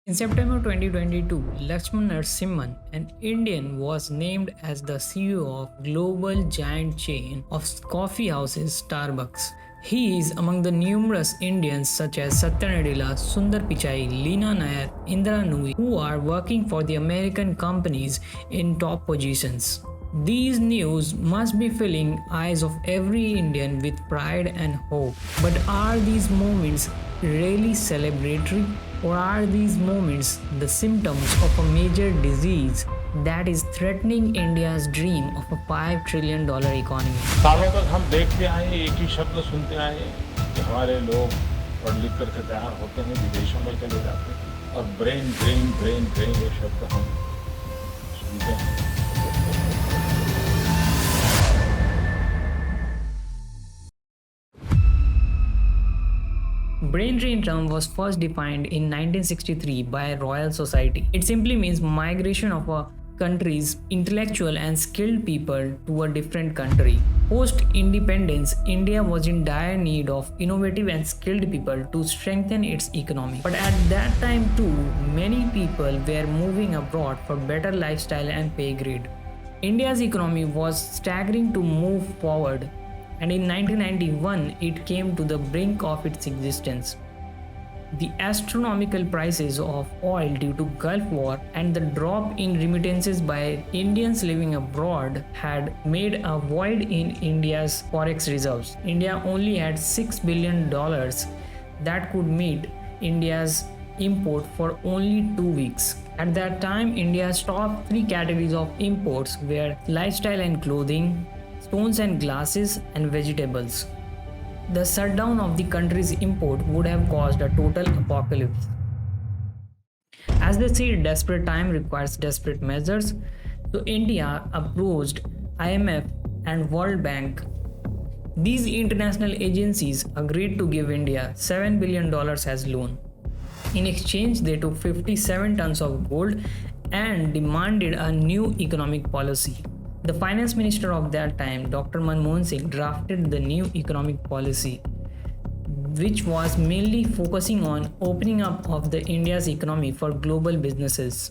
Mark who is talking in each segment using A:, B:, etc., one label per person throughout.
A: In September 2022, Lakshman Narasimhan, an Indian, was named as the CEO of global giant chain of coffee houses Starbucks. He is among the numerous Indians such as Satya Nadella, Sundar Pichai, Leena Nair, Indra Nooyi, who are working for the American companies in top positions. These news must be filling eyes of every Indian with pride and hope. But are these moments really celebratory? Or are these moments the symptoms of a major disease that is threatening India's dream of a $5 trillion economy?
B: सालों तक हम देखते आए, एक ही शब्द सुनते आए कि हमारे लोग पढ़ लिख करके तैयार होते हैं, विदेशों में चले जाते हैं और ब्रेन ड्रेन ब्रेन ड्रेन ये शब्द हम सुनते हैं।
A: Brain drain term was first defined in 1963 by Royal Society. It simply means migration of a country's intellectual and skilled people to a different country. Post-independence, India was in dire need of innovative and skilled people to strengthen its economy. But at that time too, many people were moving abroad for better lifestyle and pay grade. India's economy was staggering to move forward, and in 1991 it came to the brink of its existence. The astronomical prices of oil due to Gulf War and the drop in remittances by Indians living abroad had made a void in India's forex reserves. India only had $6 billion that could meet India's import for only 2 weeks. At that time, India's top 3 categories of imports were lifestyle and clothing, stones and glasses, and vegetables. The shutdown of the country's import would have caused a total apocalypse. As they say, desperate time requires desperate measures, so India approached IMF and World Bank. These international agencies agreed to give India $7 billion as loan. In exchange, they took 57 tons of gold and demanded a new economic policy. The finance minister of that time, Dr. Manmohan Singh, drafted the new economic policy, which was mainly focusing on opening up of the India's economy for global businesses.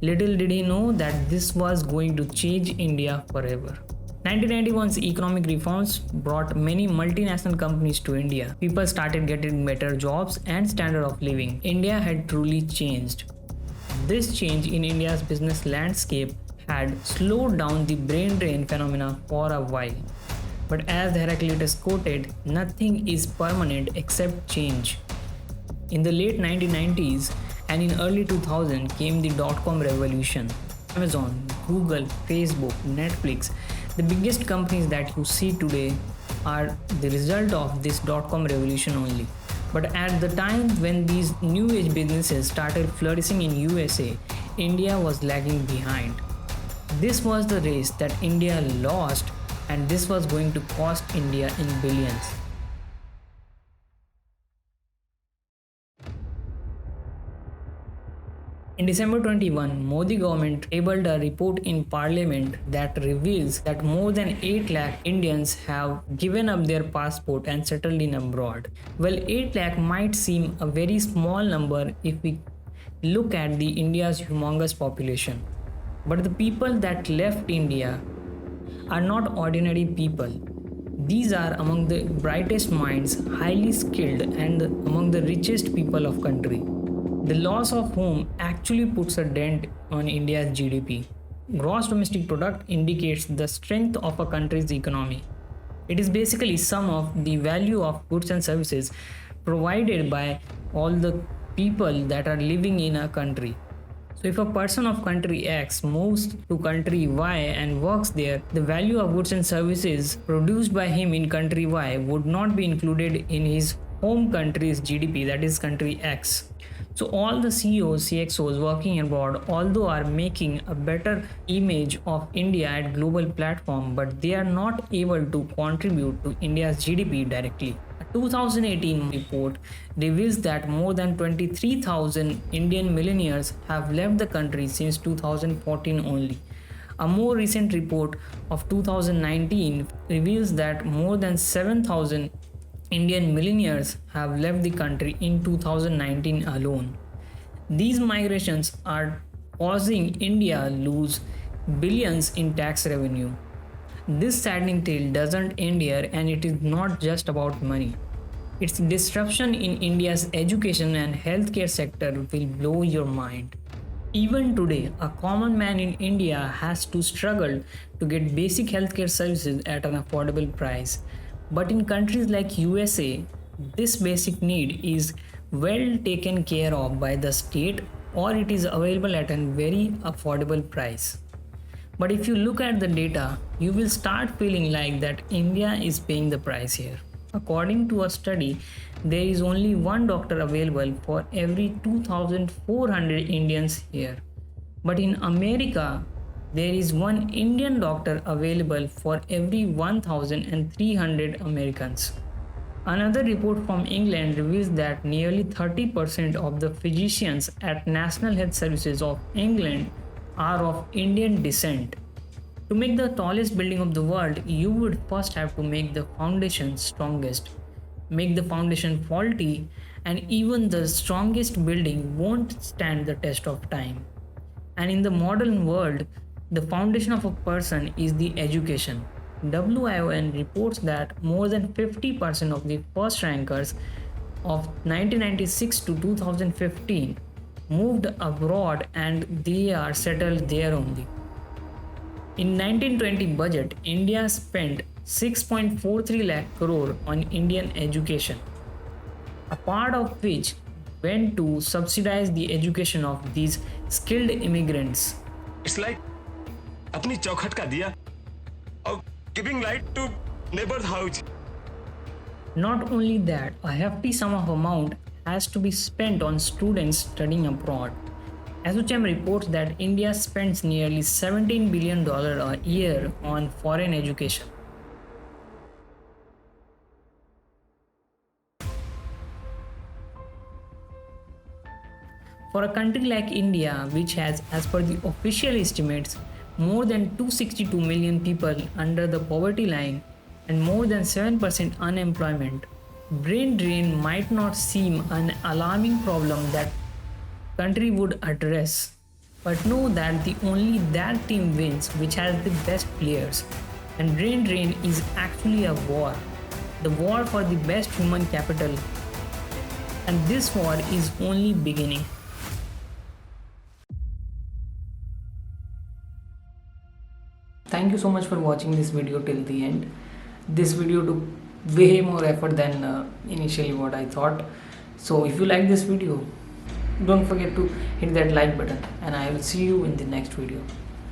A: Little did he know that this was going to change India forever. 1991's economic reforms brought many multinational companies to India. People started getting better jobs and standard of living. India had truly changed. This change in India's business landscape had slowed down the brain drain phenomena for a while. But as Heraclitus quoted, nothing is permanent except change. In the late 1990s and in early 2000 came the dot-com revolution. Amazon, Google, Facebook, Netflix, the biggest companies that you see today are the result of this dot-com revolution only. But at the time when these new age businesses started flourishing in USA, India was lagging behind. This was the race that India lost, and this was going to cost India in billions. In December 21, Modi government tabled a report in parliament that reveals that more than 8 lakh Indians have given up their passport and settled in abroad. Well, 8 lakh might seem a very small number if we look at the India's humongous population. But the people that left India are not ordinary people. These are among the brightest minds, highly skilled, and among the richest people of country. The loss of whom actually puts a dent on India's GDP. Gross domestic product indicates the strength of a country's economy. It is basically sum of the value of goods and services provided by all the people that are living in a country. So if a person of country X moves to country Y and works there, the value of goods and services produced by him in country Y would not be included in his home country's GDP, that is country X. So all the CEOs, CXOs working abroad, although are making a better image of India at global platform, but they are not able to contribute to India's GDP directly. A 2018 report reveals that more than 23,000 Indian millionaires have left the country since 2014 only. A more recent report of 2019 reveals that more than 7,000 Indian millionaires have left the country in 2019 alone. These migrations are causing India lose billions in tax revenue. This saddening tale doesn't end here, and it is not just about money. Its disruption in India's education and healthcare sector will blow your mind. Even today, a common man in India has to struggle to get basic healthcare services at an affordable price. But in countries like USA, this basic need is well taken care of by the state, or it is available at a very affordable price. But if you look at the data, you will start feeling like that India is paying the price here. According to a study, there is only one doctor available for every 2,400 Indians here. But in America, there is one Indian doctor available for every 1,300 Americans. Another report from England reveals that nearly 30% of the physicians at National Health Services of England are of Indian descent. To make the tallest building of the world, you would first have to make the foundation strongest. Make the foundation faulty, and even the strongest building won't stand the test of time. And in the modern world, the foundation of a person is the education. WION reports that more than 50% of the first rankers of 1996 to 2015 moved abroad, and they are settled there only. In 1920 budget, India spent 6.43 lakh crore on Indian education, a part of which went to subsidize the education of these skilled immigrants.
C: It's like अपनी चौखट का दिया और giving light to neighbor's house.
A: Not only that, a hefty sum of amount has to be spent on students studying abroad. ASSOCHAM reports that India spends nearly $17 billion a year on foreign education. For a country like India, which has, as per the official estimates, more than 262 million people under the poverty line and more than 7% unemployment, brain drain might not seem an alarming problem that country would address. But know that the only that team wins which has the best players. And brain drain is actually a war. The war for the best human capital. And this war is only beginning. Thank you so much for watching this video till the end. This video took way more effort than initially what I thought. So if you like this video, don't forget to hit that like button, and I will see you in the next video.